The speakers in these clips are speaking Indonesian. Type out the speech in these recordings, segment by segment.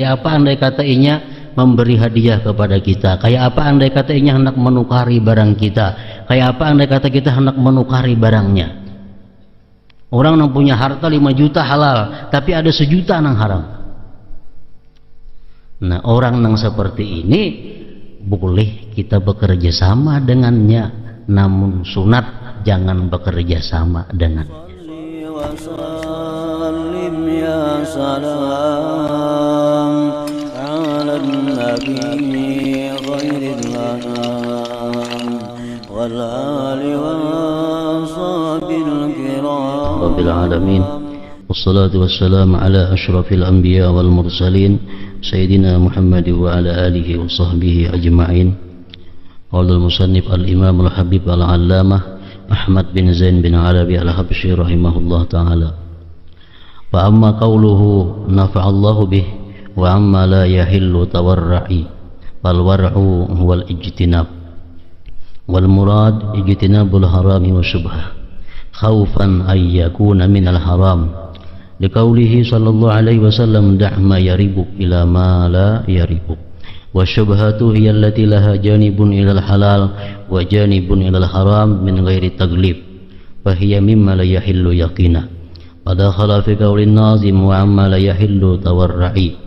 Kayak apa andai kata inya memberi hadiah kepada kita? Kayak apa andai kata inya hendak menukari barang kita? Kayak apa andai kata kita hendak menukari barangnya? Orang yang punya harta 5 juta halal, tapi ada 1 juta yang haram. Nah, orang yang seperti ini boleh kita bekerja sama dengannya, namun sunat jangan bekerja sama dengannya. Rabbil alamin, wassalatu wassalamu ala asyrafil anbiya wal mursalin sayyidina Muhammad wa ala alihi wa sahbihi ajma'in. Qala al-musannif al-imam al-habib al-allamah Ahmad bin Zain bin Arabi al-Habsyi rahimahullah ta'ala. Fa amma qawluhu nafa'allahu bih wa amma la yahillu tawarra'i fal war'u huwal ijtinab wal murad ijtinabul harami wa syubhah khawfan ay yakuna minal haram liqaulihi sallallahu alaihi wasallam da' ma yaribuk ila ma la yaribuk wa syubhatu hiya allati laha janibun ilal halal wa janibun ilal haram min ghairi taglib fa hiya mimma la yahillu yaqina pada khalafi qaulin nazim wa amma la yahillu tawarra'i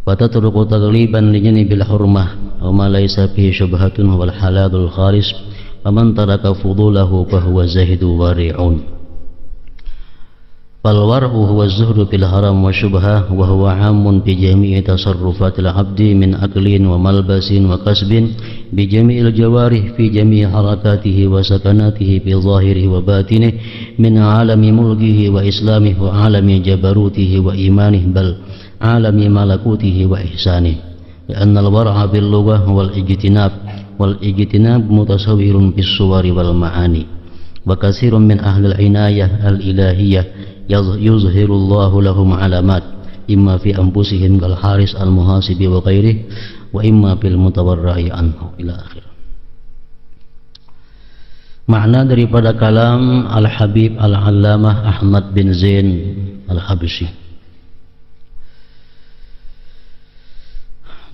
wa tatruku tagliban li janibil hurmah wa ma laysa fihi syubhatun wal halalul khalis faman taraka fudulahu fahuwa zahidu wari'un. Fal war'u huwa zuhdu fil haram wa syubhah wa huwa 'ammun fi jami'i tasarrufatil 'abdi min aklin wa malbasin wa kasbin bi jami'il jawarih fi jami'i harakatihi wa sakanatihi fi zahirihi wa batinihi min 'alami mulkihi wa islamihi wa 'alami jabarutihi wa imanihi bal 'alami malakutihi wa ihsanihi. لأن الورع باللغة والاجتناب والاجتناب متصور بالصور والمعاني وكثير من أهل العناية الإلهية يظهر الله لهم علامات إما في أنفسهم كالحارس المحاسب وغيره وإما في المتورع عنه إلى آخره. Makna daripada kalam Al-Habib Al-Allamah Ahmad bin Zain Al-Habsyi.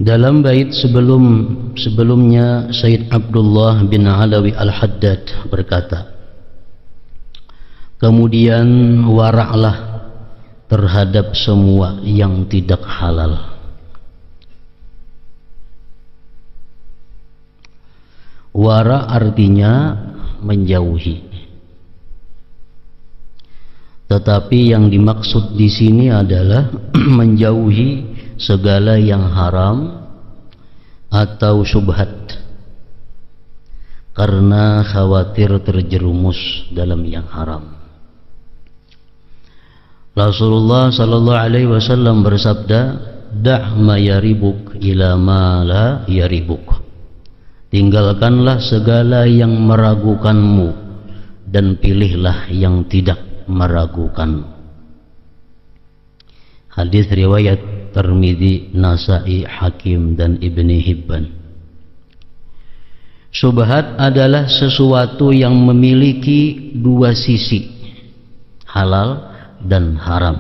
Dalam bait sebelumnya Sayyid Abdullah bin Alawi Al-Haddad berkata, kemudian waraklah terhadap semua yang tidak halal. Wara artinya menjauhi. Tetapi yang dimaksud di sini adalah menjauhi segala yang haram atau syubhat karena khawatir terjerumus dalam yang haram. Rasulullah sallallahu alaihi wasallam bersabda, "Da' ma yaribuk ila ma la yaribuk." Tinggalkanlah segala yang meragukanmu dan pilihlah yang tidak meragukanmu. Hadis riwayat Tirmidzi, Nasa'i, Hakim dan Ibni Hibban. Syubhat adalah sesuatu yang memiliki 2 sisi, halal dan haram,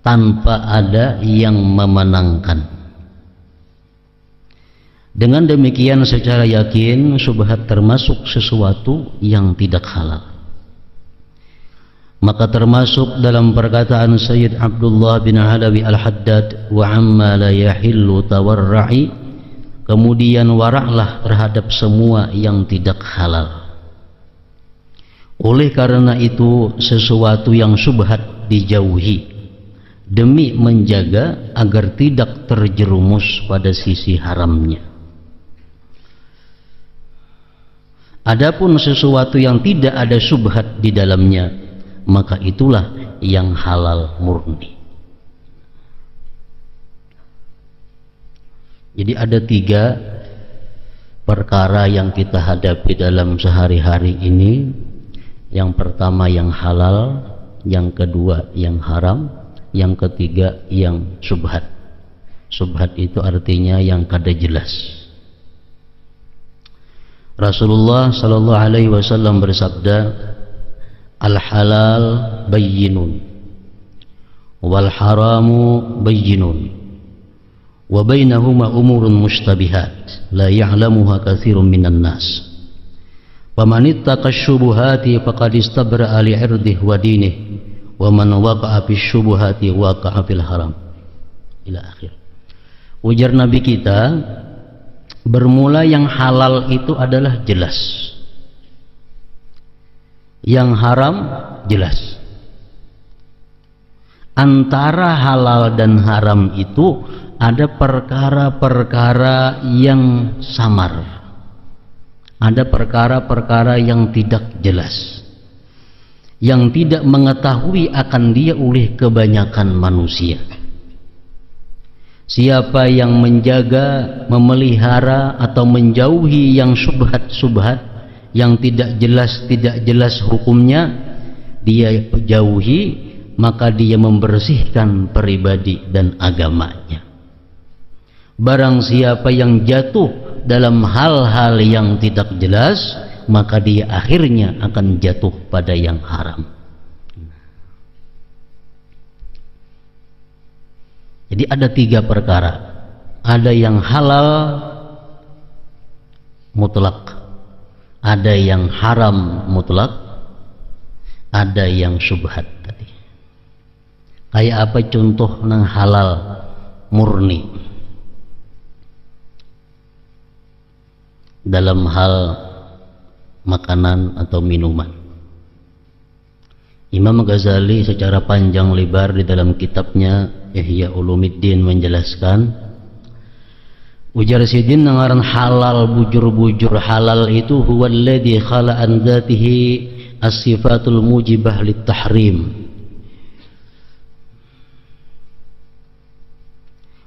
tanpa ada yang memenangkan. Dengan demikian secara yakin syubhat termasuk sesuatu yang tidak halal. Maka termasuk dalam perkataan Sayyid Abdullah bin Alawi Al-Haddad, wa amma la yahillu tawarra'i, kemudian waraklah terhadap semua yang tidak halal. Oleh karena itu sesuatu yang syubhat dijauhi demi menjaga agar tidak terjerumus pada sisi haramnya. Adapun sesuatu yang tidak ada syubhat di dalamnya, maka itulah yang halal murni. Jadi ada 3 perkara yang kita hadapi dalam sehari-hari ini. Yang pertama yang halal, yang kedua yang haram, yang ketiga yang syubhat. Syubhat itu artinya yang kada jelas. Rasulullah sallallahu alaihi wasallam bersabda, al-halal bayyinun wal haramu bayyinun wa bainahuma umurun mushtabihat la ya'lamuha katsirun minan nas. Faman ittaqa syubuhati faqad istabra'a li'irdihi wa dinihi wa man waqa'a fi syubuhati waqa'a fil haram. Ila akhir. Ujar Nabi kita, bermula yang halal itu adalah jelas, yang haram jelas. Antara halal dan haram itu ada perkara-perkara yang samar, ada perkara-perkara yang tidak jelas, yang tidak mengetahui akan dia oleh kebanyakan manusia. Siapa yang menjaga, memelihara atau menjauhi yang subhat-subhat, yang tidak jelas hukumnya, dia jauhi, maka dia membersihkan pribadi dan agamanya. Barang siapa yang jatuh dalam hal-hal yang tidak jelas, maka dia akhirnya akan jatuh pada yang haram. Jadi ada 3 perkara. Ada yang halal mutlak, ada yang haram mutlak, ada yang syubhat tadi. Kayak apa contoh nang halal murni? Dalam hal makanan atau minuman. Imam Ghazali secara panjang lebar di dalam kitabnya Ihya Ulumuddin menjelaskan, ujar sidin ngaran halal bujur-bujur halal itu huwa alladhi khala an dzatihi as-sifatul mujibah lit-tahrim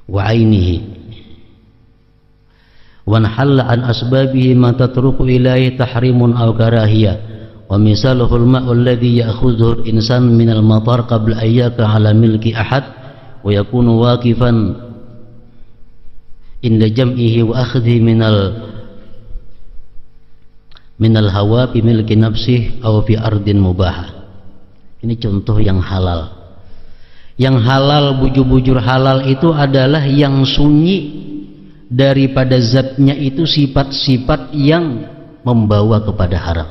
wa 'ainihi wa halla an asbabihi ma tatruku ilaihi tahrimun aw karahiyah. Wa misaluhu al-ma'u alladhi ya'khudhuhu al-insan min al-matar qabla an yaqa 'ala milki ahad wa yakunu waqifan inda jam'ihi wa akhdhi min al-hawa bi milki nafsihi aw fi ardin mubahah. Ini contoh yang halal. Yang halal, bujur-bujur halal itu adalah yang sunyi daripada zatnya itu sifat-sifat yang membawa kepada haram.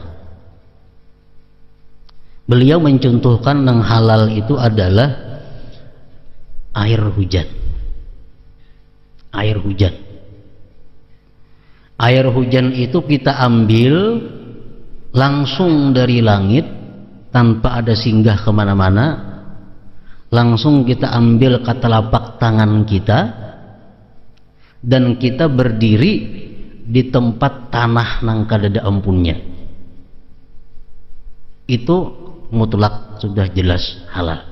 Beliau mencontohkan yang halal itu adalah air hujan. Air hujan. Air hujan itu kita ambil langsung dari langit tanpa ada singgah kemana-mana. Langsung kita ambil ke telapak tangan kita dan kita berdiri di tempat tanah nang kadada ampunnya. Itu mutlak sudah jelas halal.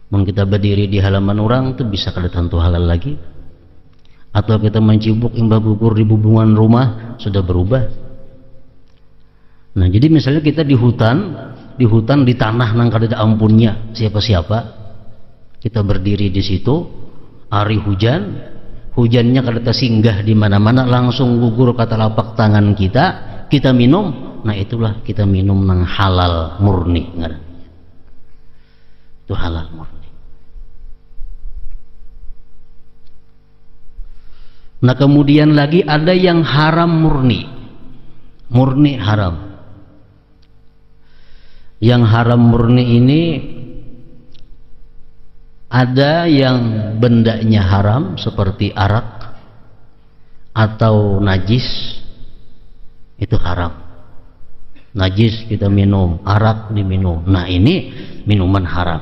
Mau kita berdiri di halaman orang itu bisa kada tentu halal lagi. Atau kita mencibuk imbah gugur di bubungan rumah sudah berubah. Nah, jadi misalnya kita di hutan di tanah nang kada ada ampunnya siapa-siapa. Kita berdiri di situ, hari hujan, hujannya kada singgah di mana-mana, langsung gugur ke telapak tangan kita minum. Nah, itulah kita minum nang halal murni ngarannya. Itu halal murni. Nah, kemudian lagi ada yang haram murni. Murni haram. Yang haram murni ini ada yang bendanya haram seperti arak atau najis, itu haram. Najis kita minum, arak diminum. Nah, ini minuman haram.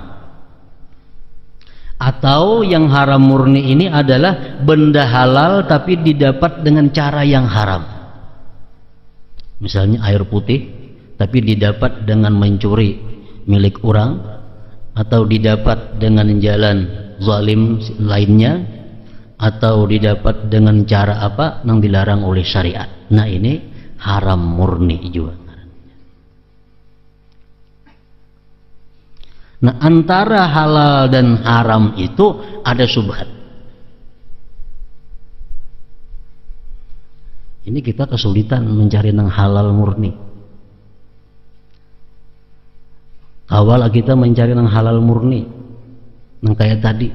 Atau yang haram murni ini adalah benda halal tapi didapat dengan cara yang haram. Misalnya air putih tapi didapat dengan mencuri milik orang, atau didapat dengan jalan zalim lainnya, atau didapat dengan cara apa yang dilarang oleh syariat. Nah, ini haram murni juga. Nah, antara halal dan haram itu ada subhat. Ini kita kesulitan mencari yang halal murni. Awal kita mencari yang halal murni, yang kayak tadi.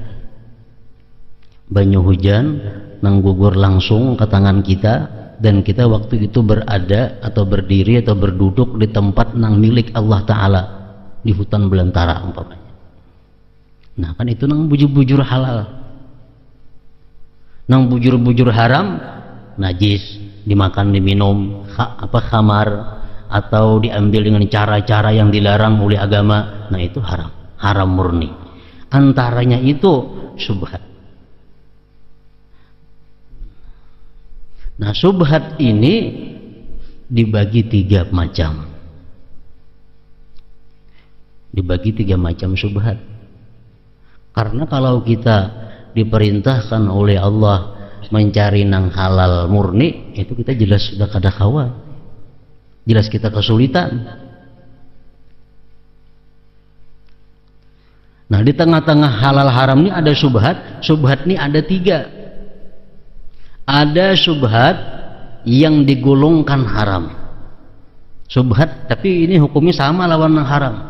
banyu hujan nang gugur langsung ke tangan kita, dan kita waktu itu berada atau berdiri atau berduduk di tempat nang milik Allah Ta'ala di hutan belantara umpamanya. Nah kan itu nang bujur-bujur halal. Nang bujur-bujur haram, najis, dimakan, diminum, khamar, atau diambil dengan cara-cara yang dilarang oleh agama. Nah itu haram, haram murni. Antaranya itu syubhat. Nah syubhat ini dibagi tiga macam. Dibagi tiga macam syubhat. Karena kalau kita diperintahkan oleh Allah mencari nang halal murni, itu kita jelas sudah kada kawa, jelas kita kesulitan. Nah di tengah-tengah halal haram ini ada syubhat. Syubhat ini ada tiga. Ada syubhat yang digolongkan haram, syubhat tapi ini hukumnya sama lawan yang haram.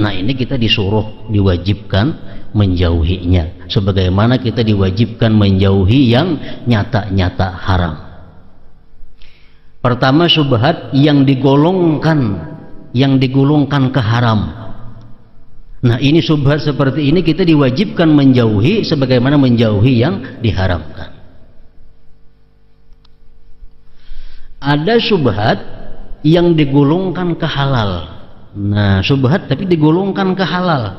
Nah ini kita disuruh, diwajibkan menjauhinya, sebagaimana kita diwajibkan menjauhi yang nyata-nyata haram. Pertama syubhat yang digolongkan ke haram. Nah ini syubhat seperti ini kita diwajibkan menjauhi sebagaimana menjauhi yang diharamkan. Ada syubhat yang digolongkan ke halal. Nah syubhat tapi digolongkan ke halal.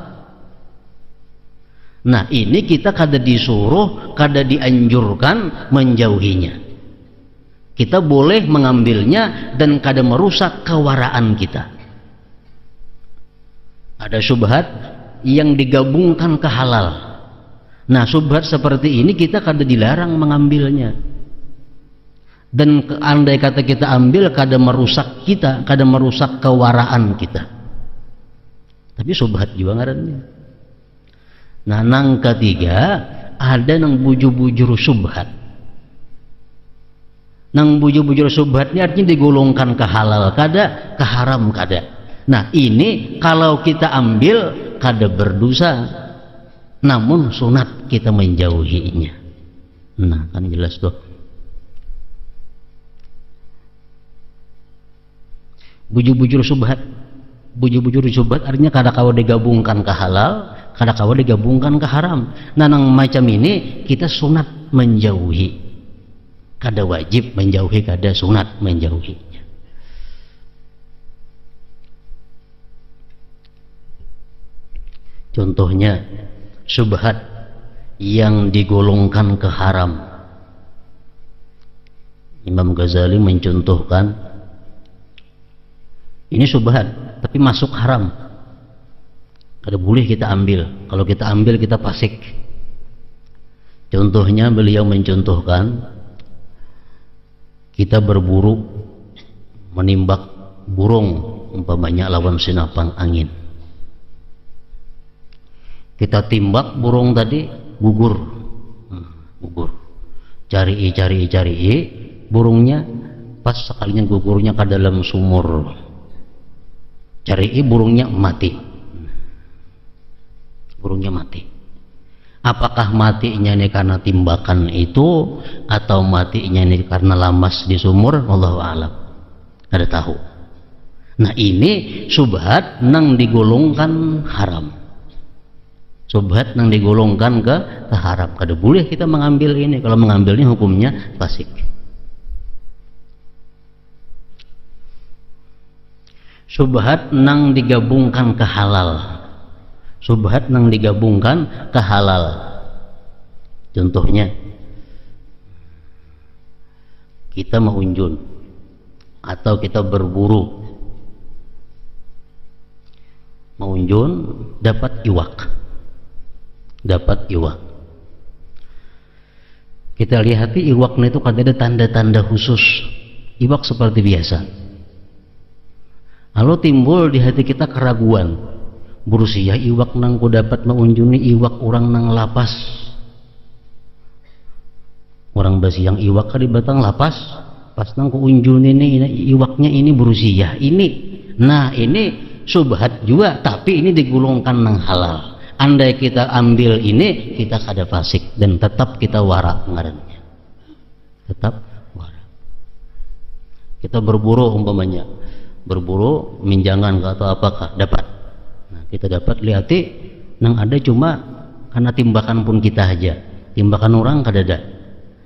Nah ini kita kada disuruh, kada dianjurkan menjauhinya. Kita boleh mengambilnya dan kada merusak kewaraan kita. Ada syubhat yang digabungkan ke halal. Nah syubhat seperti ini kita kada dilarang mengambilnya, dan andai kata kita ambil kada merusak kita, kada merusak kewaraan kita, tapi syubhat juga ngarannya. Nah nang ketiga ada nang bujur-bujur syubhat. Nang bujur-bujur syubhat ini artinya digolongkan ke halal kada, ke haram kada. Nah ini kalau kita ambil kada berdosa, namun sunat kita menjauhinya. Nah kan jelas tuh. Bujur-bujur syubhat. Bujur-bujur syubhat artinya kada kawa digabungkan ke halal, kada kawa digabungkan ke haram. Nah nang macam ini kita sunat menjauhi, kada wajib menjauhi, kada sunat menjauhi. Contohnya syubhat yang digolongkan ke haram. Imam Ghazali mencontohkan ini syubhat tapi masuk haram, kada boleh kita ambil. Kalau kita ambil kita fasik. Contohnya beliau mencontohkan kita berburu, menimbak burung umpamanya lawan sinapang angin. Kita timbak burung tadi gugur, cari burungnya, pas sekalinya gugurnya ke dalam sumur, cari burungnya mati. Apakah matinya ini karena timbakan itu atau matinya ini karena lamas di sumur? Wallahu a'lam, ada tahu. Nah ini syubhat nang digolongkan haram. Syubhat nang digolongkan ke haram, kada boleh kita mengambil ini. Kalau mengambilnya hukumnya fasik. Syubhat nang digabungkan ke halal. Syubhat nang digabungkan ke halal. Contohnya kita mengunjun atau kita berburu, mengunjun dapat iwak. Kita lihati iwaknya itu kada ada tanda-tanda khusus. Iwak seperti biasa. Lalu timbul di hati kita keraguan, berusia iwak nang ku dapat mengunjungi iwak orang nang lapas. Orang basiang iwak di batang lapas, pas nang ku unjuni ini iwaknya ini berusia ini. Nah ini syubhat juga, tapi ini digolongkan nang halal. andai kita ambil ini kita kada fasik dan tetap kita wara ngarannya, tetap wara. Kita berburu umpamanya, berburu minjangan atau apakah dapat, nah kita dapat lihati nang ada cuma karena timbakan pun kita aja, timbakan orang kada ada,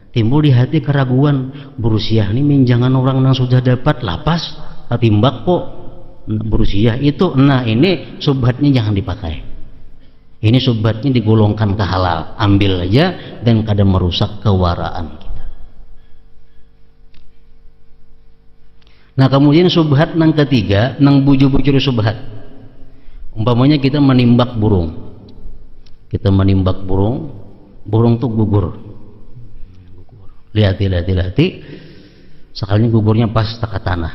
timbul di hati keraguan, berusia ini minjangan orang nang sudah dapat lapas timbak kok berusia itu. Nah ini subhatnya jangan dipakai, ini subhatnya digolongkan ke halal, ambil aja dan kada merusak kewaraan kita. Nah kemudian subhat nang ketiga, nang bujur-bujur subhat, umpamanya kita menimbak burung, kita menimbak burung, burung tuh gugur, lihati sekalinya gugurnya pas taka tanah,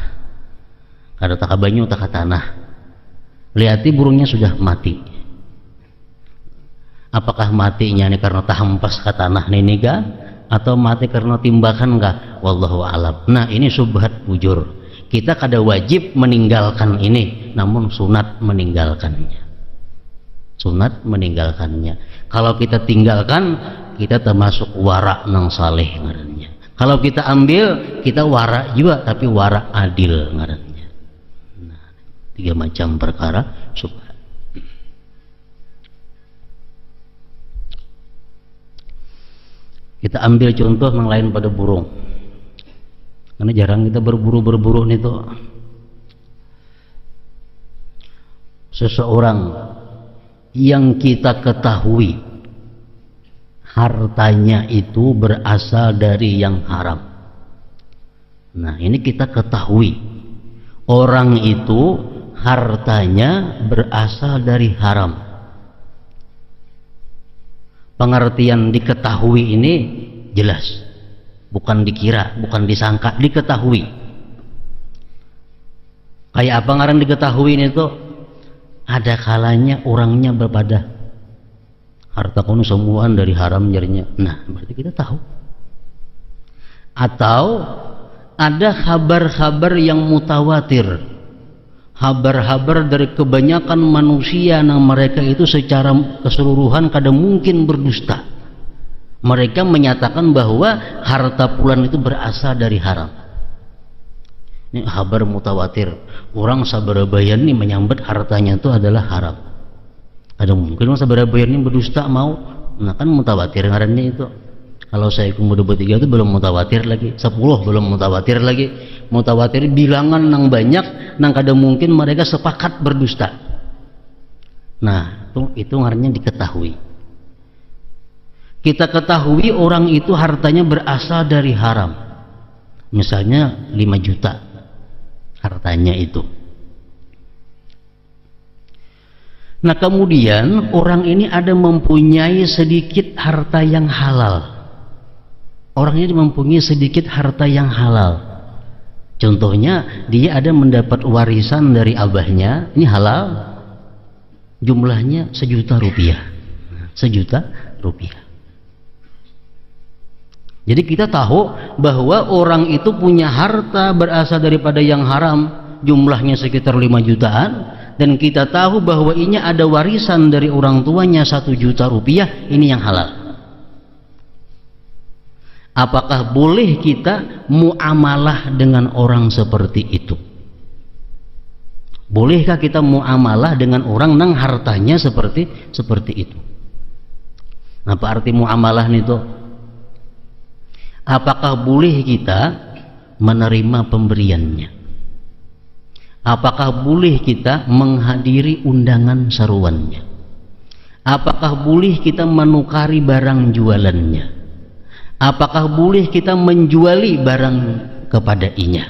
kada taka banyu taka tanah, lihati burungnya sudah mati. Apakah matinya ini karena tahempas ke tanah ini kah, atau mati karena timbakan kah? Wallahu alam. Nah ini subhat bujur, kita kada wajib meninggalkan ini, namun sunat meninggalkannya, sunat meninggalkannya. Kalau kita tinggalkan kita termasuk wara nang saleh ngarannya. Kalau kita ambil kita wara juga, tapi wara adil ngarannya. Nah, 3 macam perkara subhat. Kita ambil contoh yang lain pada burung, karena jarang kita berburu nih tuh. Seseorang yang kita ketahui hartanya itu berasal dari yang haram. Nah ini kita ketahui orang itu hartanya berasal dari haram. Pengertian diketahui ini jelas, bukan dikira, bukan disangka, diketahui. Kayak apa ngaran diketahui ini tuh? Ada kalanya orangnya berpada harta kono semuaan dari haram jarinya. Nah berarti kita tahu. Atau ada kabar-kabar yang mutawatir, kabar-kabar dari kebanyakan manusia yang mereka itu secara keseluruhan kada mungkin berdusta. Mereka menyatakan bahwa harta fulan itu berasal dari haram. Ini kabar mutawatir, orang sabarabayan ini menyambut hartanya itu adalah haram. Ada mungkin orang sabarabayan ini berdusta mau, nah kan mutawatir ngarannya itu. Kalau saya kemudian bertiga itu belum mutawatir lagi, 10 belum mutawatir lagi. Mutawatir bilangan nang banyak, nang kada mungkin mereka sepakat berdusta. Nah itu ngarannya diketahui. Kita ketahui orang itu hartanya berasal dari haram, misalnya 5 juta hartanya itu. Nah kemudian orang ini ada mempunyai sedikit harta yang halal. Orangnya mempunyai sedikit harta yang halal. Contohnya dia ada mendapat warisan dari abahnya, ini halal, jumlahnya 1 juta rupiah. 1 juta rupiah. Jadi kita tahu bahwa orang itu punya harta berasal daripada yang haram, jumlahnya sekitar 5 jutaan, dan kita tahu bahwa ini ada warisan dari orang tuanya 1 juta rupiah, ini yang halal. Apakah boleh kita muamalah dengan orang seperti itu? Bolehkah kita muamalah dengan orang nang hartanya seperti itu? Apa arti muamalah itu? Apakah boleh kita menerima pemberiannya? Apakah boleh kita menghadiri undangan seruannya? Apakah boleh kita menukari barang jualannya? Apakah boleh kita menjuali barang kepadanya?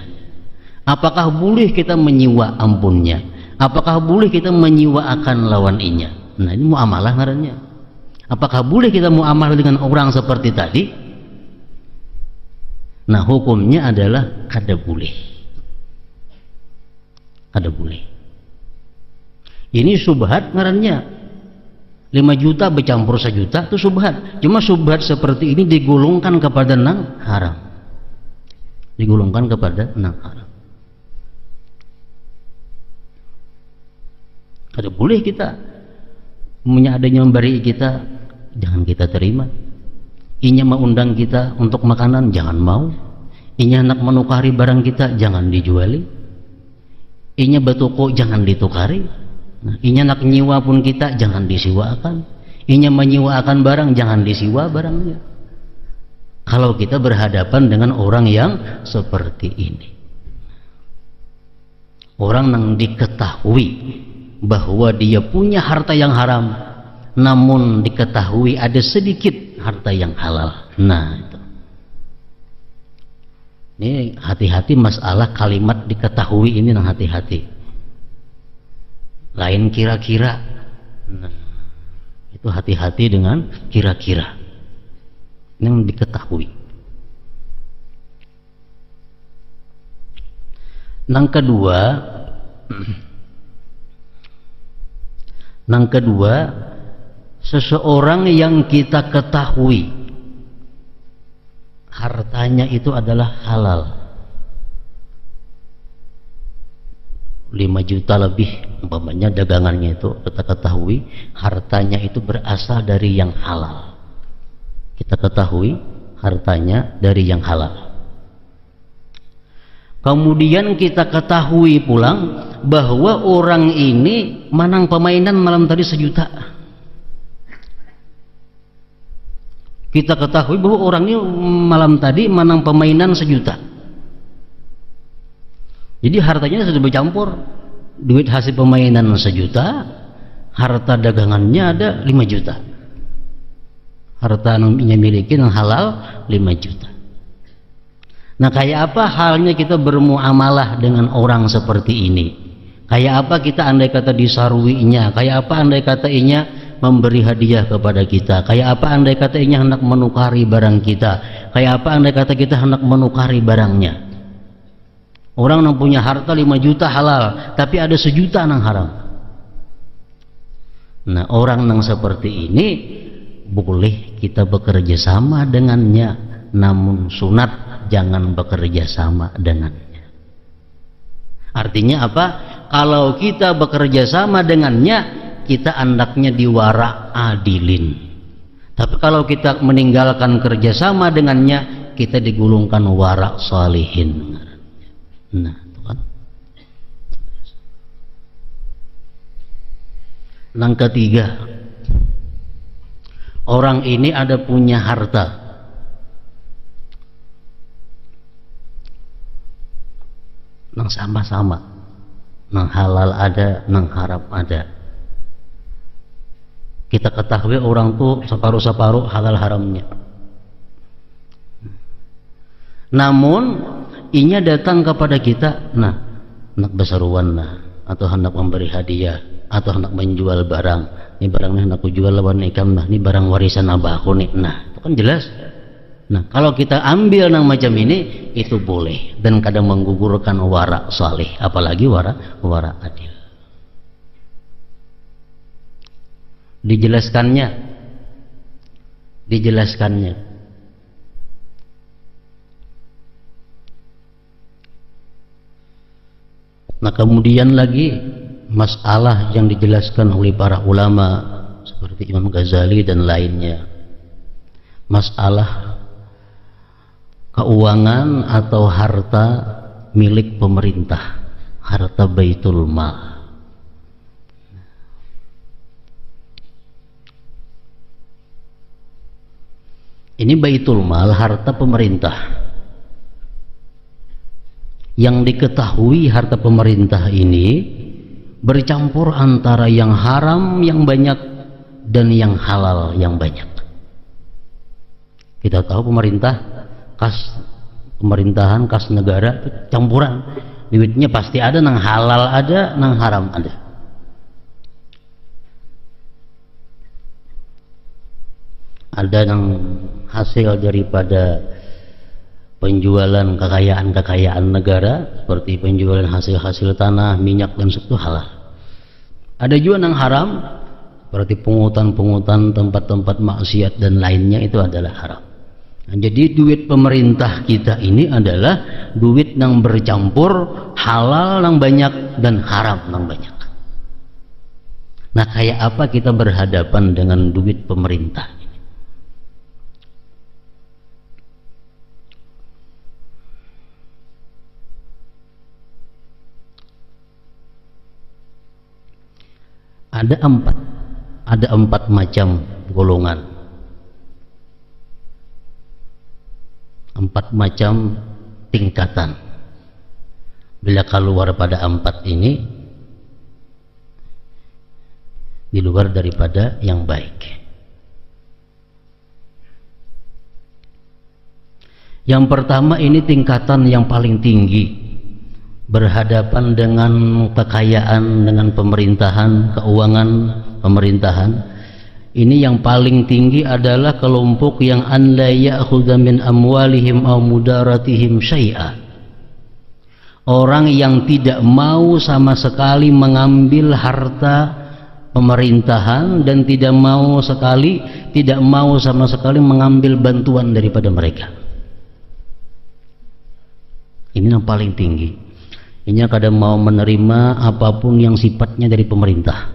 Apakah boleh kita menyewa ampunnya? Apakah boleh kita menyewa akan lawan inya? Nah ini muamalah ngarannya. Apakah boleh kita muamalah dengan orang seperti tadi? Nah hukumnya adalah kada boleh. Kada boleh. Ini subhat ngarannya. 5 juta bercampur 1 juta itu subhat. Cuma subhat seperti ini digolongkan kepada nang haram. Digolongkan kepada nang haram. Kada boleh kita punya adanya memberi kita, jangan kita terima. Inya mengundang kita untuk makanan, jangan mau. Inya hendak menukari barang kita, jangan dijuali. Inya bertoko, jangan ditukari. Nah, inya nak nyiwa pun kita, jangan disiwakan. Inya menyiwakan barang, jangan disiwa barangnya. Kalau kita berhadapan dengan orang yang seperti ini, orang yang diketahui bahwa dia punya harta yang haram, namun diketahui ada sedikit harta yang halal. Nah, itu. Ini hati-hati masalah kalimat diketahui ini, yang hati-hati. Lain kira-kira. Nah, itu hati-hati dengan kira-kira. Yang diketahui. Yang kedua, seseorang yang kita ketahui hartanya itu adalah halal, 5 juta lebih umpamanya dagangannya itu, kita ketahui hartanya itu berasal dari yang halal. Kita ketahui hartanya dari yang halal. Kemudian kita ketahui pulang bahwa orang ini menang permainan malam tadi 1 juta. Kita ketahui bahwa orang ini malam tadi menang permainan 1 juta. Jadi hartanya sudah bercampur. Duit hasil permainan 1 juta, harta dagangannya ada 5 juta. Harta yang miliki yang halal 5 juta. Nah, kayak apa halnya kita bermuamalah dengan orang seperti ini? Kayak apa kita andai kata disarwinya? Kayak apa andai kata inya memberi hadiah kepada kita? Kayak apa andai kata inya hendak menukari barang kita? Kayak apa andai kata kita hendak menukari barangnya? Orang yang punya harta 5 juta halal, tapi ada 1 juta yang haram. Nah, orang yang seperti ini boleh kita bekerja sama dengannya, namun sunat jangan bekerja sama dengannya. Artinya apa? Kalau kita bekerja sama dengannya, kita andaknya diwara adilin. Tapi kalau kita meninggalkan kerjasama dengannya, kita digulungkan wara salihin. Nah, itu kan. Yang ketiga, orang ini ada punya harta, nang sama-sama, nang halal ada, nang haram ada. Kita ketahui orang tuh separuh-separuh halal haramnya. Namun inya datang kepada kita, nah, hendak berseruan lah, atau hendak memberi hadiah, atau hendak menjual barang. Ini barangnya hendak kujual lawan ikam, nah, ini barang warisan abahku nih. Nah, itu kan jelas. Nah, kalau kita ambil yang macam ini, itu boleh dan kadang menggugurkan wara salih, apalagi wara adil. Dijelaskannya. Nah, kemudian lagi masalah yang dijelaskan oleh para ulama seperti Imam Ghazali dan lainnya, masalah keuangan atau harta milik pemerintah, harta Baitul Mal. Ini Baitul Mal, harta pemerintah. Yang diketahui harta pemerintah ini bercampur antara yang haram yang banyak dan yang halal yang banyak. Kita tahu pemerintahan kas negara itu campuran, duitnya pasti ada, nang halal ada, nang haram ada. Ada yang hasil daripada penjualan kekayaan negara, seperti penjualan hasil tanah, minyak dan itu halal. Ada juga yang haram, seperti pungutan tempat-tempat maksiat dan lainnya, itu adalah haram. Nah, jadi duit pemerintah kita ini adalah duit yang bercampur halal yang banyak dan haram yang banyak. Nah, kayak apa kita berhadapan dengan duit pemerintah? Ada empat macam golongan, empat macam tingkatan. Bila keluar pada empat ini, di luar daripada yang baik. Yang pertama ini tingkatan yang paling tinggi, berhadapan dengan kekayaan, dengan pemerintahan, keuangan pemerintahan. Ini yang paling tinggi adalah kelompok yang an la ya'khudha min amwalihim aw mudaratihim syai'a. Orang yang tidak mau sama sekali mengambil harta pemerintahan dan tidak mau sama sekali mengambil bantuan daripada mereka. Ini yang paling tinggi. Ini kadang mau menerima apapun yang sifatnya dari pemerintah.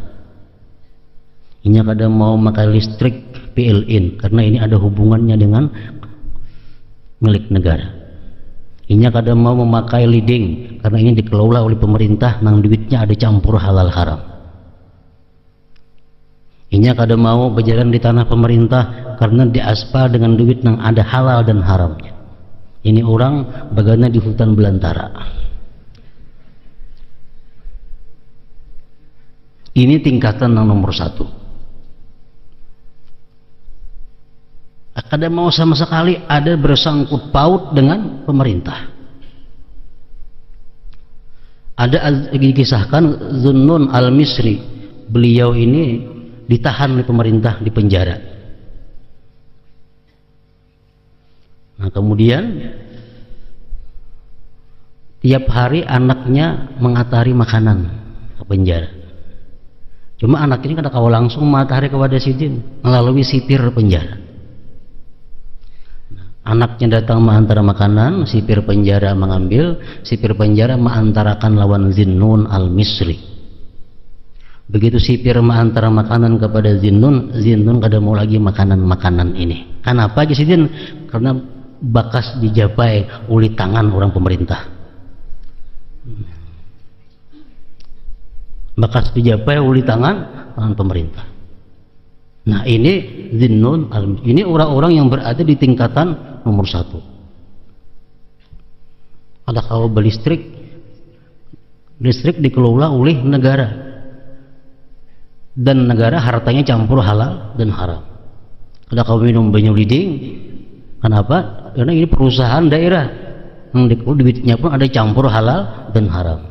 Ini kadang mau makan listrik PLN karena ini ada hubungannya dengan milik negara. Ini kadang mau memakai leading karena ini dikelola oleh pemerintah, nang duitnya ada campur halal haram. Ini kadang mau berjalan di tanah pemerintah karena diaspal dengan duit nang ada halal dan haramnya. Ini orang bagaimana di hutan belantara. Ini tingkatan yang nomor satu. Kadang mau sama sekali ada bersangkut paut dengan pemerintah. Ada dikisahkan Zunnun al-Misri, beliau ini ditahan oleh pemerintah di penjara. Nah, kemudian tiap hari anaknya mengatari makanan ke penjara. Cuma anak ini kada kau langsung matahari kepada sidin melalui sipir penjara. Anaknya datang mengantar makanan, sipir penjara mengambil, sipir penjara mengantarakan lawan Zinnun al-Misri. Begitu sipir mengantar makanan kepada Zinnun, Zinnun kada mau lagi makanan-makanan ini. Kenapa Sidin? Karena bakas dijapai oleh tangan orang pemerintah. Bakas dijapai oleh tangan pemerintah. Nah, ini Zinnun, ini orang-orang yang berada di tingkatan nomor satu. Ada kalau listrik dikelola oleh negara, dan negara hartanya campur halal dan haram. Ada kalau minum banyu liding, kenapa? Karena ini perusahaan daerah, yang duitnya pun ada campur halal dan haram.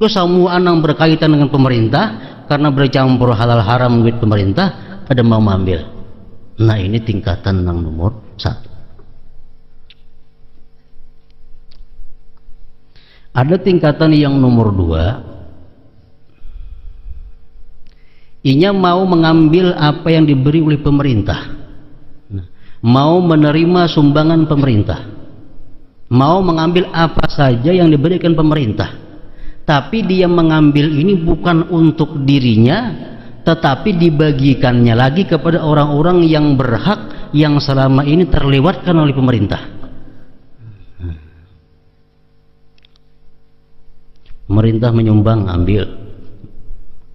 Semua yang berkaitan dengan pemerintah karena bercampur halal haram duit pemerintah ada mau ambil. Nah, ini tingkatan yang nomor satu. Ada tingkatan yang nomor dua. Inya mau mengambil apa yang diberi oleh pemerintah, mau menerima sumbangan pemerintah, mau mengambil apa saja yang diberikan pemerintah. Tapi dia mengambil ini bukan untuk dirinya, tetapi dibagikannya lagi kepada orang-orang yang berhak, yang selama ini terlewatkan oleh pemerintah. Pemerintah menyumbang, ambil.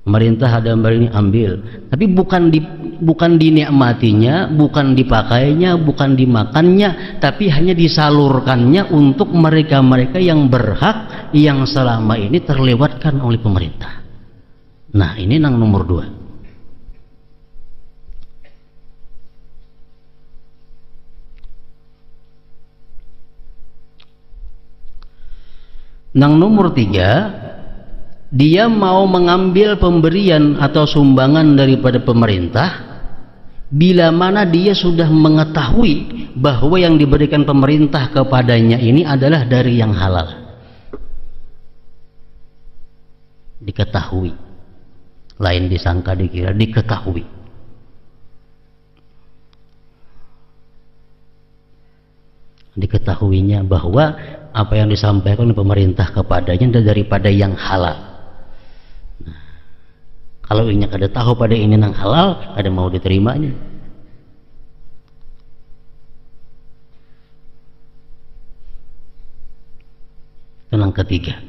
Pemerintah ada ini, ambil. Tapi bukan dinikmatinya, bukan dipakainya, bukan dimakannya, tapi hanya disalurkannya untuk mereka-mereka yang berhak, yang selama ini terlewatkan oleh pemerintah. Nah, ini yang nomor dua. Yang nomor tiga, dia mau mengambil pemberian atau sumbangan daripada pemerintah bila mana dia sudah mengetahui bahwa yang diberikan pemerintah kepadanya ini adalah dari yang halal. Diketahui, lain disangka dikira, diketahui. Diketahuinya bahwa apa yang disampaikan oleh pemerintah kepadanya adalah daripada yang halal. Kalau inya kada tahu pada ini nang halal, kada mau diterimanya. Nang ketiga.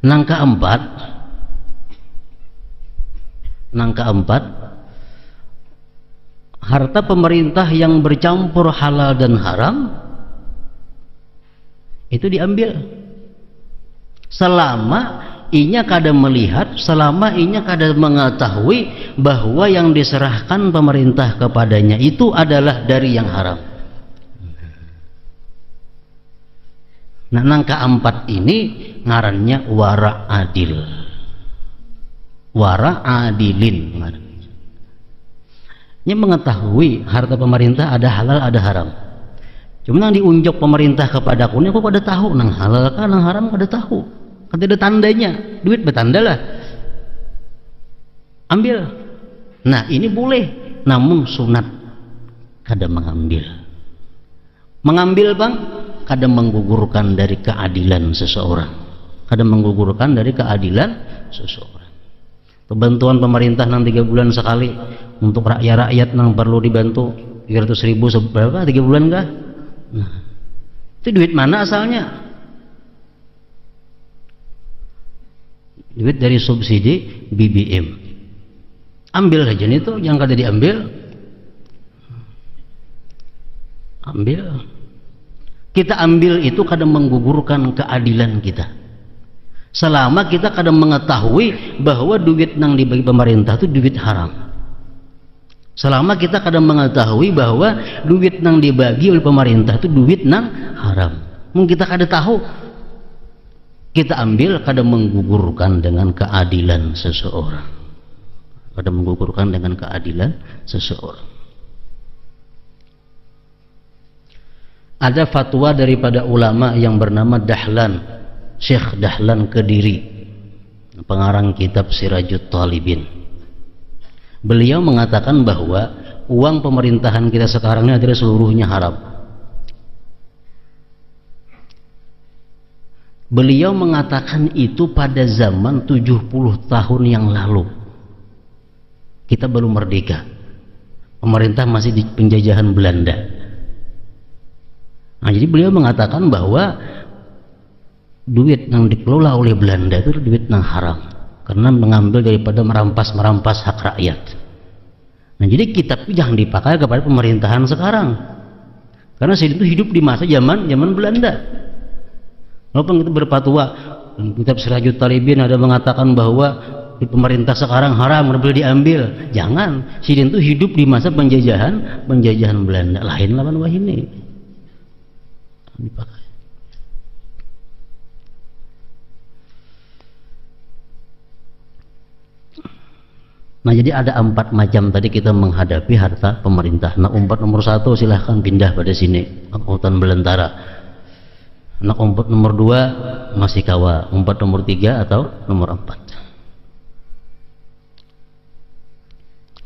Nang keempat, harta pemerintah yang bercampur halal dan haram itu diambil selama inya kada melihat, selama inya kada mengetahui bahwa yang diserahkan pemerintah kepadanya itu adalah dari yang haram. Nah, nang keempat ini ngarannya wara adil, wara adilin. Nya mengetahui harta pemerintah ada halal ada haram. Cuma nang diunjuk pemerintah kepadaku ini aku kada tahu nang halal kah nang haram kada tahu. Kada ada tandanya, duit bertanda lah. Ambil. Nah, ini boleh, namun sunat kada mengambil. Mengambil bang, kada menggugurkan dari keadilan seseorang. Kada menggugurkan dari keadilan seseorang. Bantuan pemerintah nang 3 bulan sekali untuk rakyat nang perlu dibantu 300.000 seberapa 3 bulan kah? Nah, itu duit mana asalnya? Duit dari subsidi BBM. Ambil saja itu yang kada diambil. Ambil. Kita ambil itu kadang menggugurkan keadilan kita. Selama kita kadang mengetahui bahwa duit nang dibagi pemerintah itu duit haram. Selama kita kadang mengetahui bahwa duit nang dibagi oleh pemerintah itu duit nang haram. Mungkin kita kada tahu. Kita ambil kadang menggugurkan dengan keadilan seseorang. Kadang menggugurkan dengan keadilan seseorang. Ada fatwa daripada ulama yang bernama Dahlan, Syekh Dahlan Kediri, pengarang kitab Sirajut Talibin. Beliau mengatakan bahwa uang pemerintahan kita sekarang ini adalah seluruhnya haram. Beliau mengatakan itu pada zaman 70 tahun yang lalu. Kita belum merdeka. Pemerintah masih di penjajahan Belanda. Nah, jadi beliau mengatakan bahwa duit yang dikelola oleh Belanda itu duit yang haram karena mengambil daripada merampas hak rakyat. Nah, jadi kitab itu jangan dipakai kepada pemerintahan sekarang karena saya itu hidup di masa zaman Belanda. Walaupun kita berfatwa kitab Sirajut Talibin ada mengatakan bahwa di pemerintah sekarang haram boleh diambil, jangan. Sidin itu hidup di masa penjajahan Belanda, lain lawan wah ini dipakai. Nah, jadi ada 4 macam tadi kita menghadapi harta pemerintah. Nah, umpat nomor 1 silahkan pindah pada sini, angkutan belantara. Nah, umpat nomor 2 masih kawa, umpat nomor 3 atau nomor 4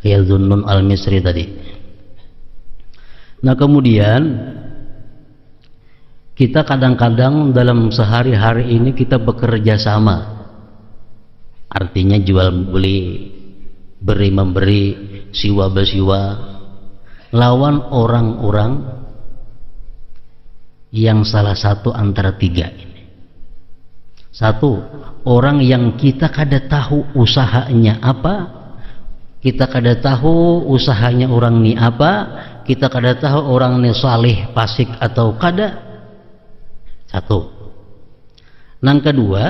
kayak Zunnun Al-Misri tadi. Nah, kemudian kita kadang-kadang dalam sehari-hari ini kita bekerja sama, artinya jual beli, beri memberi, siwa besiwa, lawan orang-orang yang salah satu antara 3 ini. 1, orang yang kita kada tahu usahanya apa, kita kada tahu usahanya orang ini apa, kita kada tahu orang ini salih fasik atau kada. 1. Yang kedua,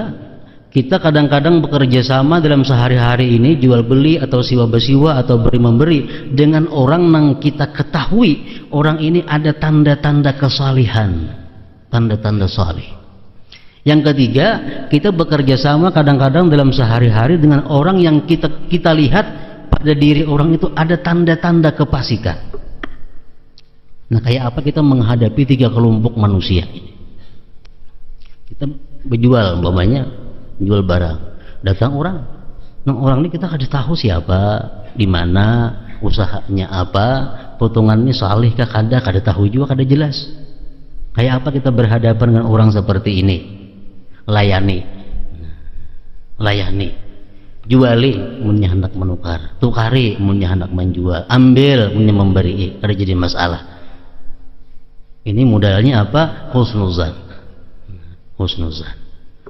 kita kadang-kadang bekerja sama dalam sehari-hari ini jual beli atau siwa besiwa atau beri memberi dengan orang yang kita ketahui orang ini ada tanda-tanda kesalihan, tanda-tanda salih. Yang ketiga, kita bekerja sama kadang-kadang dalam sehari-hari dengan orang yang kita lihat pada diri orang itu ada tanda-tanda kefasikan. Nah, kayak apa kita menghadapi 3 kelompok manusia ini? Kita berjual, umpamanya jual barang, datang orang, nah orang ini kita kada tahu siapa, di mana, usahanya apa, potongannya salih kah kada tahu juga, kada jelas. Kayak apa kita berhadapan dengan orang seperti ini? Layani. layani, juali mun hendak menukar, tukari mun hendak menjual, ambil mun memberi, kada jadi masalah. Ini modalnya apa? Husnuzan. Husnuzan.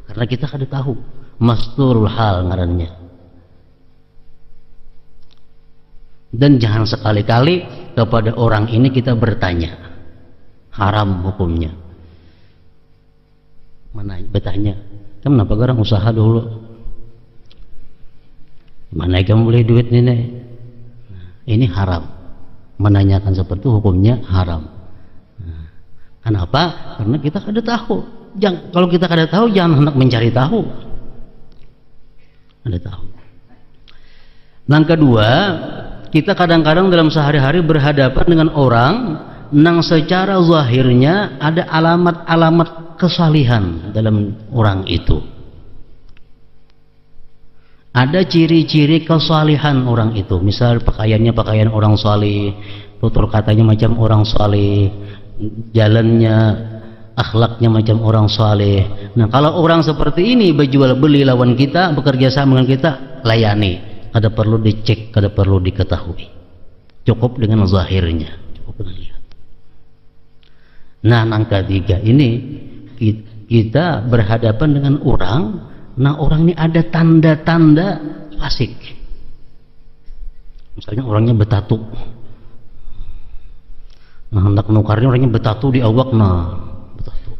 Karena kita kada tahu masturul hal ngarannya. Dan jangan sekali-kali kepada orang ini kita bertanya, haram hukumnya. Mana bertanya, kamu kenapa garang usaha dulu? Mana kamu boleh duit ini? Ini haram. Menanyakan seperti itu hukumnya haram. Kenapa? Karena kita kada tahu. Kalau kita kada tahu, jangan hendak mencari tahu. Ada tahu. Yang kedua, kita kadang-kadang dalam sehari-hari berhadapan dengan orang yang secara zahirnya ada alamat-alamat kesalihan dalam orang itu. Ada ciri-ciri kesalihan orang itu. Misal pakaiannya pakaian orang saleh, tutur katanya macam orang saleh, jalannya, akhlaknya macam orang saleh. Nah, kalau orang seperti ini berjual beli lawan kita, bekerja sama dengan kita, layani. Kada perlu dicek, kada perlu diketahui. Cukup dengan zahirnya, cukup dengan lihat. Nah, yang ketiga ini kita berhadapan dengan orang. Nah, orang ini ada tanda-tanda fasik. Misalnya orangnya bertatu. Nah, hendak nukarnya orangnya bertatu di awak, nah bertatu.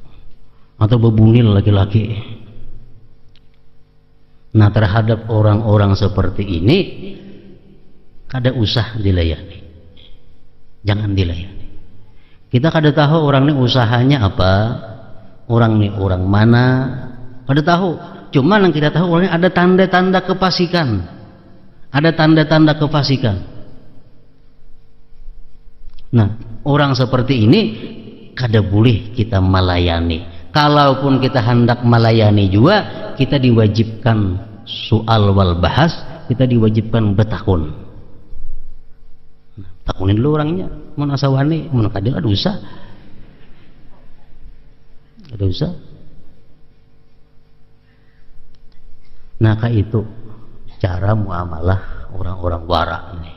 Atau bebungil laki-laki. Nah, terhadap orang-orang seperti ini kada usah dilayani. Jangan dilayani. Kita kada tahu orang ini usahanya apa, orang ini orang mana, kada tahu. Cuma yang kita tahu orangnya ada tanda-tanda kefasikan. Ada tanda-tanda kefasikan. Nah, orang seperti ini kada boleh kita melayani. Kalaupun kita hendak melayani juga, kita diwajibkan soal wal bahas, kita diwajibkan bertakun. Nah, takunin dulu orangnya, mun asawani, mun kadil ada usah. Ada usah. Nah, kayak itu cara muamalah orang-orang wara ini.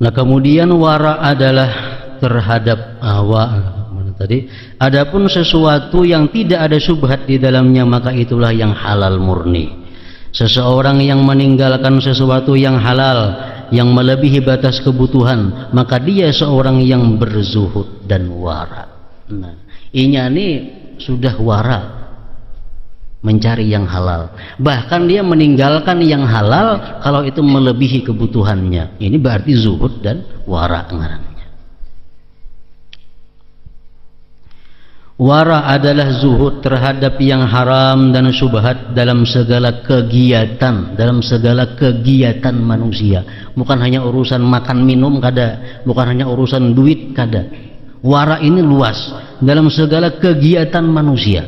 Nah, kemudian wara adalah terhadap mana tadi? Adapun sesuatu yang tidak ada syubhat di dalamnya, maka itulah yang halal murni. Seseorang yang meninggalkan sesuatu yang halal, yang melebihi batas kebutuhan, maka dia seorang yang berzuhud dan wara. Nah, ini sudah wara, mencari yang halal. Bahkan dia meninggalkan yang halal kalau itu melebihi kebutuhannya. Ini berarti zuhud dan wara ngarannya. Wara adalah zuhud terhadap yang haram dan syubhat dalam segala kegiatan, manusia. Bukan hanya urusan makan minum kada, bukan hanya urusan duit kada. Wara ini luas dalam segala kegiatan manusia.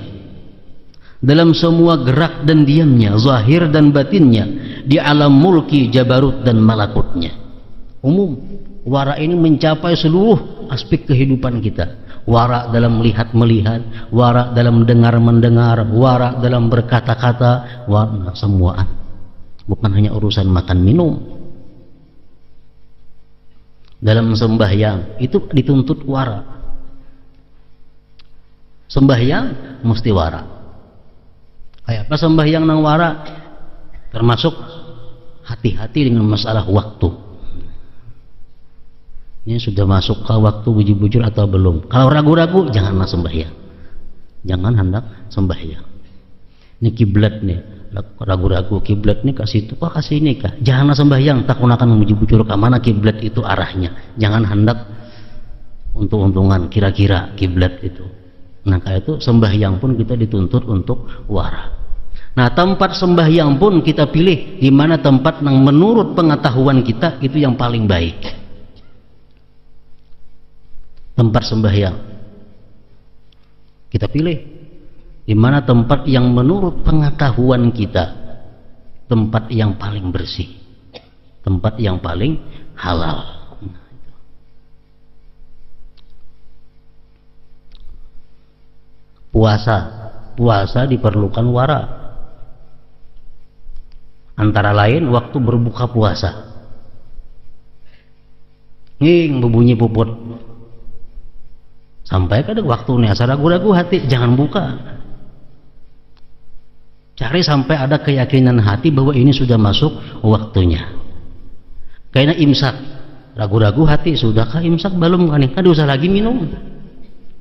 Dalam semua gerak dan diamnya, zahir dan batinnya, di alam mulki, jabarut dan malakutnya. Umum, wara ini mencapai seluruh aspek kehidupan kita. Wara dalam melihat, wara dalam mendengar, wara dalam berkata-kata, wara semuaan. Bukan hanya urusan makan minum. Dalam sembahyang itu dituntut wara. Sembahyang mesti wara. Kayak apa sembahyang nang wara? Termasuk hati-hati dengan masalah waktu. Ini sudah masuk ke waktu bujur-bujur atau belum? Kalau ragu-ragu, janganlah sembahyang. Jangan hendak sembahyang. Ini kiblat nih, ragu-ragu kiblat nih kasih itu, kasih ini kah? Janganlah sembahyang, takun akan bujur-bujur ke mana kiblat itu arahnya. Jangan hendak untung-untungan kira-kira kiblat itu. Nah, kayak itu sembahyang pun kita dituntut untuk wara. Nah, tempat sembahyang pun kita pilih di mana tempat yang menurut pengetahuan kita itu yang paling baik. Tempat sembahyang kita pilih di mana tempat yang menurut pengetahuan kita tempat yang paling bersih, tempat yang paling halal. Puasa diperlukan wara. Antara lain waktu berbuka puasa. Nging berbunyi puput. Sampai kadang waktu ini asa ragu-ragu hati, jangan buka. Cari sampai ada keyakinan hati bahwa ini sudah masuk waktunya. Kayaknya imsak, ragu-ragu hati, sudahkah imsak belum kan? Kan usah lagi minum.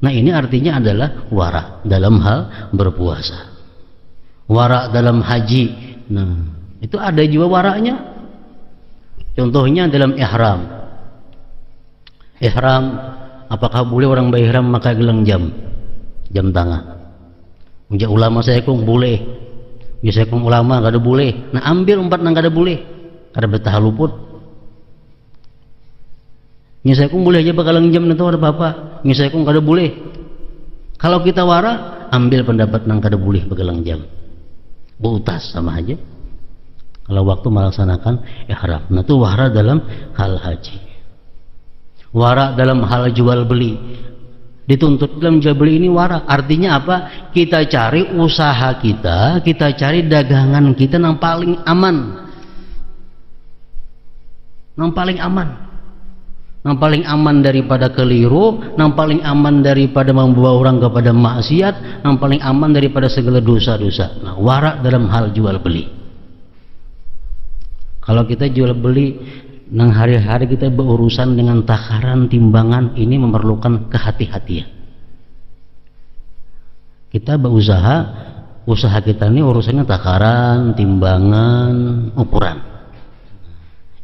Nah ini artinya adalah wara dalam hal berpuasa, wara dalam haji. Nah itu ada juga waranya. Contohnya dalam ihram. Apakah boleh orang berihram maka gelang jam tangan? Ujar ulama saya kong boleh. Biasa kong ulama kada boleh. Nah ambil 4 nang kada boleh. Kada betah luput. Nyesai kong boleh aja bakalang jam itu ada apa? Nyesai kong kada boleh. Kalau kita wara, ambil pendapat nang kada boleh bakalang jam. Beutas sama aja. Kalau waktu melaksanakan ihram. Nah itu wara dalam hal haji. Wara dalam hal jual beli. Dituntut dalam jual beli ini wara. Artinya apa? Kita cari usaha kita cari dagangan kita yang paling aman. Yang paling aman daripada keliru, yang paling aman daripada membawa orang kepada maksiat, yang paling aman daripada segala dosa-dosa. Nah, wara dalam hal jual beli. Kalau kita jual beli nang hari-hari kita berurusan dengan takaran, timbangan, ini memerlukan kehati-hatian. Kita berusaha, usaha kita ini urusannya takaran, timbangan, ukuran.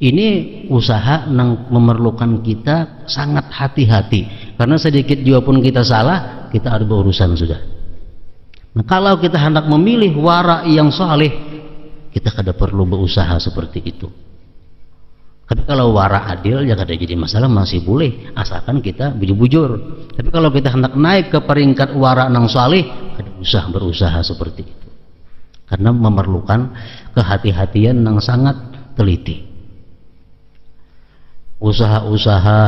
Ini usaha yang memerlukan kita sangat hati-hati, karena sedikit juga pun kita salah, kita ada berurusan sudah. Nah, kalau kita hendak memilih wara yang saleh, kita kada perlu berusaha seperti itu. Tapi kalau wara adil ya kada jadi masalah, masih boleh asalkan kita bujur-bujur. Tapi kalau kita hendak naik ke peringkat wara nang saleh, kada usah berusaha seperti itu. Karena memerlukan kehati-hatian yang sangat teliti. Usaha-usaha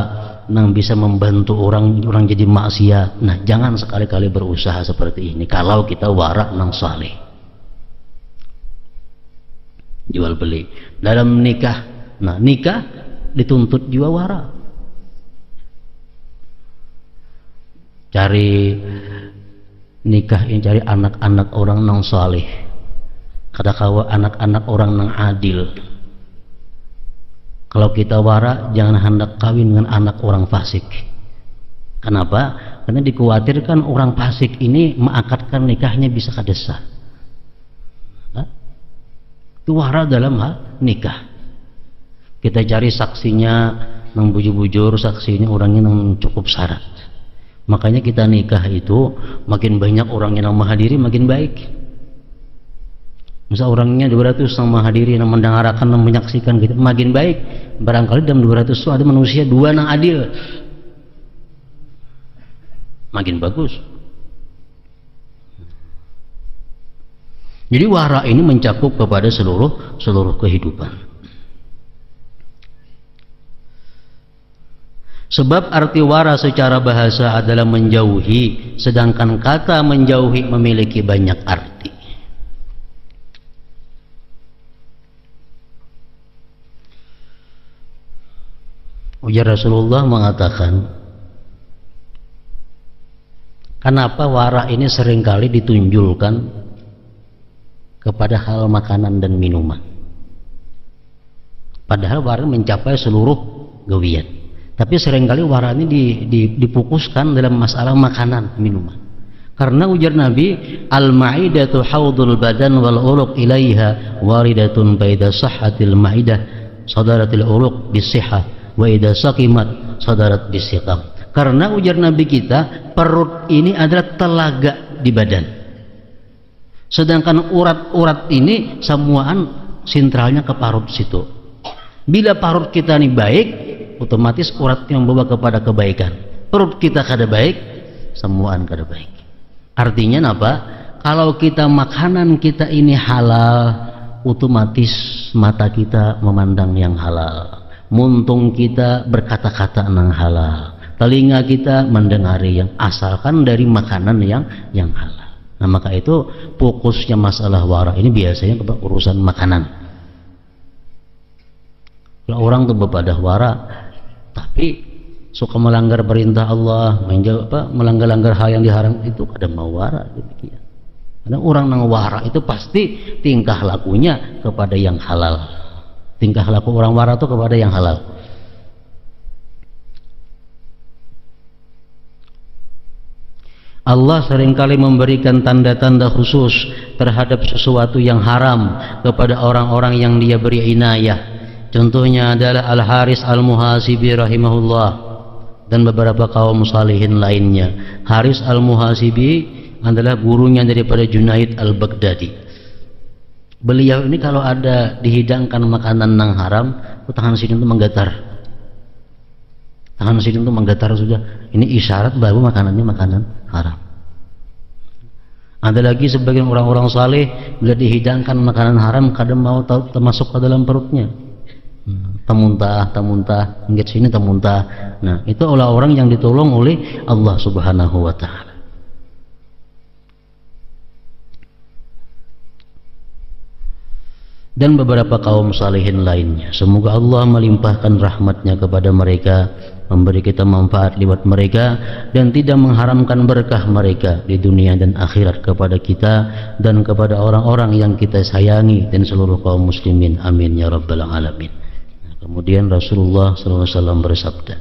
yang bisa membantu orang jadi maksiat. Nah, jangan sekali-kali berusaha seperti ini kalau kita wara nang saleh. Jual beli dalam nikah. Nah, nikah dituntut juga wara. Cari nikah ini cari anak-anak orang nang saleh. Kadakawa anak-anak orang nang adil. Kalau kita wara, jangan hendak kawin dengan anak orang fasik. Kenapa? Karena dikhawatirkan orang fasik ini mengakadkan nikahnya bisa kadesa. Itu wara dalam hal nikah. Kita cari saksinya nang bujur-bujur, saksinya orangnya nang cukup syarat. Makanya kita nikah itu makin banyak orang yang menghadiri makin baik. Misal orangnya 200 yang menghadiri, yang mendengarkan, yang menyaksikan gitu, makin baik. Barangkali dalam 200 itu ada manusia 2 yang adil, makin bagus. Jadi wara ini mencakup kepada seluruh kehidupan. Sebab arti wara secara bahasa adalah menjauhi, sedangkan kata menjauhi memiliki banyak arti. Ujar Rasulullah mengatakan, kenapa wara ini seringkali ditunjulkan kepada hal makanan dan minuman, padahal wara mencapai seluruh gawian. Tapi seringkali wara ini difokuskan dalam masalah makanan, minuman. Karena ujar Nabi, al-ma'idatu haudul badan wal uruq ilaiha waridatun baida sahhatil ma'idah sadaratil uruq bisihah wa idza saqimat sadarat bisiqam. Karena ujar Nabi kita, perut ini adalah telaga di badan. Sedangkan urat-urat ini semuaan sentralnya ke parut situ. Bila parut kita ini baik, otomatis urat yang membawa kepada kebaikan. Perut kita kada baik, semuaan kada baik. Artinya apa? Kalau kita makanan kita ini halal, otomatis mata kita memandang yang halal, muntung kita berkata-kata yang halal, telinga kita mendengari yang asalkan dari makanan yang halal. Nah maka itu fokusnya masalah wara ini biasanya urusan makanan. Kalau orang tuh bepadah wara tapi suka melanggar perintah Allah, melanggar hal yang diharam, itu ada mau wara demikian. Karena orang nang wara itu pasti tingkah lakunya kepada yang halal. Tingkah laku orang wara itu kepada yang halal. Allah seringkali memberikan tanda-tanda khusus terhadap sesuatu yang haram kepada orang-orang yang dia beri inayah. Contohnya adalah Al-Haris Al-Muhasibi rahimahullah dan beberapa kaum salihin lainnya. Haris Al-Muhasibi adalah gurunya daripada Junaid Al-Baghdadi. Beliau ini kalau ada dihidangkan makanan yang haram, tangan sini itu menggetar. Tangan sini itu menggetar sudah. Ini isyarat bahwa makanannya makanan haram. Ada lagi sebagian orang-orang saleh bila dihidangkan makanan haram kadang mau termasuk ke dalam perutnya. Tamuntah, ingat sini tamuntah. Nah, itu orang yang ditolong oleh Allah Subhanahu wa taala. Dan beberapa kaum salihin lainnya. Semoga Allah melimpahkan rahmatnya kepada mereka, memberi kita manfaat lewat mereka, dan tidak mengharamkan berkah mereka di dunia dan akhirat kepada kita dan kepada orang-orang yang kita sayangi dan seluruh kaum muslimin. Amin ya rabbal alamin. Kemudian Rasulullah SAW bersabda,